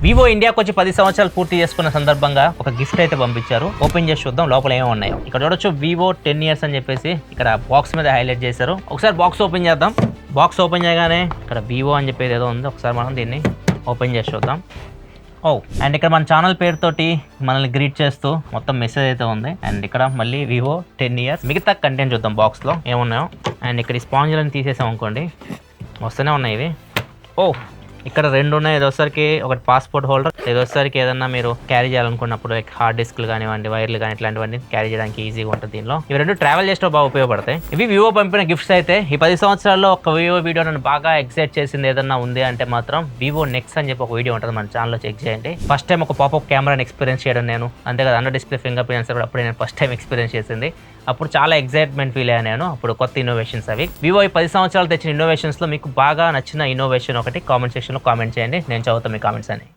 Vivo ఇండియాకి వచ్చి 10 సంవత్సరాలు పూర్తి చేసుకున్న సందర్భంగా ఒక గిఫ్ట్ అయితే పంపించారు. ఓపెన్ చేసి చూద్దాం లోపల ఏమో ఉన్నాయో. ఇక్కడ చూడొచ్చు వివో 10 years అని చెప్పేసి ఇక్కడ బాక్స్ మీద హైలైట్ చేశారు. ఒకసారి బాక్స్ ఓపెన్ చేద్దాం. బాక్స్ ఓపెన్ చేయగానే ఇక్కడ వివో అని చెప్పేది ఏదో ఉంది. ఒకసారి మనం దీన్ని ఓపెన్ చేసి చూద్దాం. అండ్ ఇక్కడ మన ఛానల్ పేరుతోటి మనల్ని గ్రీట్ చేస్తూ మొత్తం మెసేజ్ అయితే ఉంది. అండ్ ఇక్కడ మళ్ళీ వివో 10 years మిగతా కంటెంట్ చూద్దాం బాక్స్లో ఏమున్నాయో. అండ్ ఇక్కడ ఈ స్పాంజ్లను తీసేసాం అనుకోండి, వస్తూనే ఉన్నాయి ఇవి. ఇక్కడ 2 ఉన్నాయి. ఏదోసరికి ఒకటి పాస్పోర్ట్ హోల్డర్, ఏదోసరికి ఏదన్నా మీరు క్యారీ చేయాలనుకున్నప్పుడు లైక్ హార్డ్ డిస్క్లు కానివ్వండి, వైర్లు కానీ ఇట్లాంటివన్నీ క్యారీ చేయడానికి ఈజీగా ఉంటుంది దీనిలో. ఇవి 2 ట్రావెల్ చేసిన బాగా ఉపయోగపడతాయి. ఇవి వివో పంపిన గిఫ్ట్స్ అయితే. ఈ 10 సంవత్సరాల్లో ఒక వివో వీడియో నన్ను బాగా ఎక్సైట్ చేసింది ఏదన్నా ఉంది అంటే మాత్రం వివో నెక్స్ట్ అని చెప్పి ఒక వీడియో ఉంటుంది, మన ఛానల్లో చెక్ చేయండి. ఫస్ట్ టైం ఒక పాపప్ కెమెరాని ఎక్స్పీరియన్స్ చేయడం నేను, అంతే కదా అండర్ డిస్ప్లే ఫింగర్ ప్రింట్స్ కూడా అప్పుడే నేను ఫస్ట్ టైం ఎక్స్పీరియన్స్ చేసింది. అప్పుడు చాలా ఎక్సైట్మెంట్ ఫీల్ అయ్యాను నేను. అప్పుడు కొత్త ఇన్నోవేషన్స్ అవి. వివో ఈ 10 సంవత్సరాలు తెచ్చిన ఇన్నోవేషన్స్లో మీకు బాగా నచ్చిన ఇన్నోవేషన్ ఒకటి కామెంట్ సెక్షన్లో కామెంట్ చేయండి. నేను చదువుతాను మీ కామెంట్స్ అని.